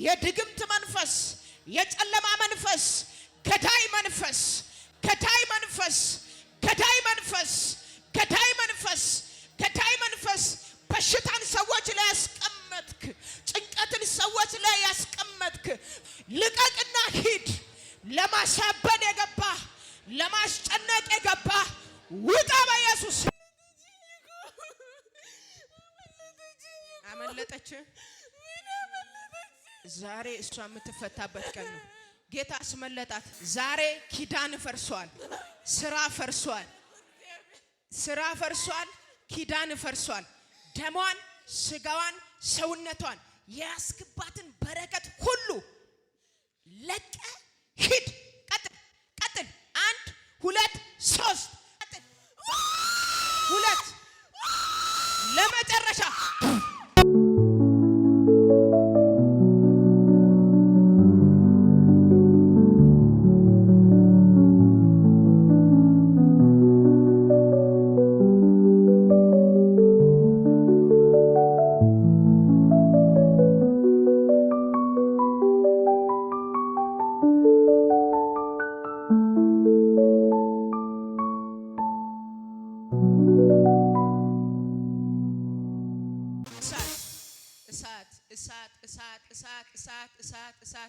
የድግምት መንፈስ የጨለማ መንፈስ ገዳይ መንፈስ ገዳይ መንፈስ ገዳይ መንፈስ ገዳይ መንፈስ ገዳይ መንፈስ በሽታን ሰዎች ላይ ያስቀመጥክ ጭንቀትን ሰዎች ላይ ያስቀመጥክ ልቀቅና ሂድ ለማሳበድ የገባ ለማስጨነቅ የገባ ውጣ በኢየሱስ አመለጠች ዛሬ እሷ የምትፈታበት ቀን ነው ጌታ አስመለጣት ዛሬ ኪዳን ፈርሷል ስራ ፈርሷል ኪዳን ፈርሷል ደሟን ስጋዋን ሰውነቷን ያስክባትን በረከት ሁሉ ለቀ ሂድ ቀጥል 1 2 3 ቀጥል 2 ለመጨረሻ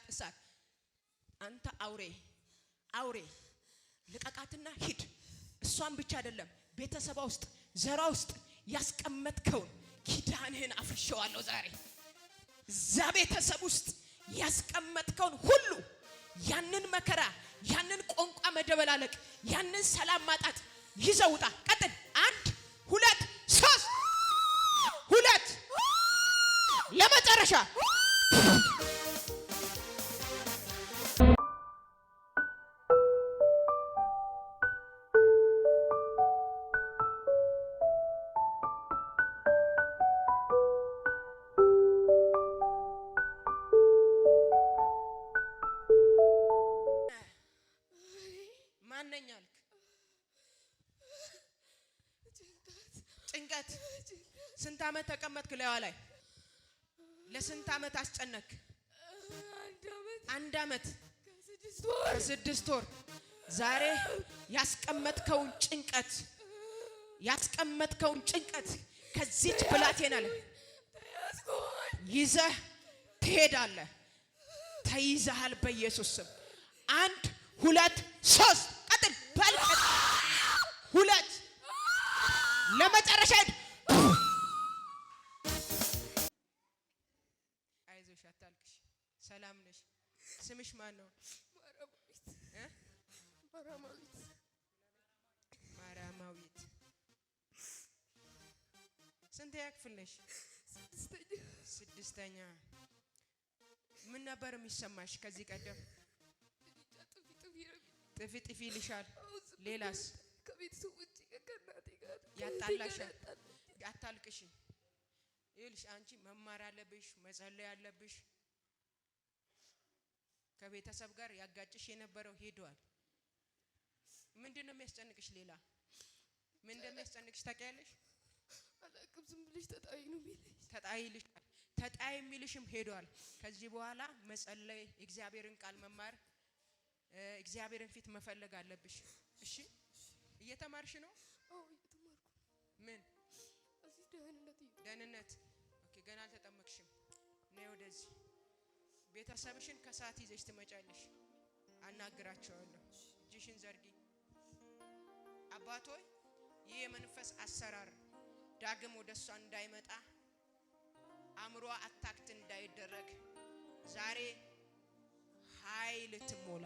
እሳት አንተ አውሬ ልቀቃትና ሂድ እሷን ብቻ አይደለም ቤተሰባ ውስጥ ዘራ ውስጥ ያስቀመጥከውን ኪዳንህን አፍርሼዋለሁ ዛሬ እዛ ቤተሰብ ውስጥ ያስቀመጥከውን ሁሉ ያንን መከራ ያንን ቋንቋ መደበላለቅ ያንን ሰላም ማጣት ይዘውጣ ቀጥል 1 2 3 2 ለመጨረሻ ጭንቀት ስንት ዓመት ተቀመጥክ ለዋ ላይ ለስንት ዓመት አስጨነክ 1 ዓመት ከ6 ወር ዛሬ ያስቀመጥከውን ጭንቀት ከዚች ብላቴና ላይ ይዘህ ትሄዳለህ ተይዘሃል በኢየሱስ ስም 1 2 3 ቀጥል በል 2 ለመጨረሻ አይዞሽ አታልቅሽ ሰላም ነሽ ስምሽ ማን ነው ማርያማዊት ስንተኛ ክፍል ነሽ ስድስተኛ ምን ነበር የሚሰማሽ ከዚህ ቀደም ጥፊ ይልሻል ሌላስ ከቤተሰቦቼ ከእናቴ ጋር ያጣላሻል አታልቅሽ ይልሽ አንቺ መማር አለብሽ መጸለይ አለብሽ ከቤተሰብ ጋር ያጋጭሽ የነበረው ሄዷል ምንድነው የሚያስጨንቅሽ ሌላ ምን እንደሚያስጨንቅሽ ታውቂያለሽ አላውቅም ዝም ብለሽ ተጣይ ነው የሚልሽ ተጣይ የሚልሽም ሄዷል ከዚህ በኋላ መጸለይ እግዚአብሔርን ቃል መማር እግዚአብሔርን ፊት መፈለግ አለብሽ እሺ እየተማርሽ ነው አዎ እየተማርኩ ምን እዚህ ደህንነት ኦኬ ገና አልተጠመቅሽም ነይ ወደዚህ ቤተሰብሽን ከሰዓት ይዘሽ ትመጫለሽ አናግራቸዋለሁ እጅሽን ዘርጊ አባቶይ ይሄ መንፈስ አሰራር ዳግም ወደሷ እንዳይመጣ አምሮ አታክት እንዳይደረግ ዛሬ ኃይል ትሞላ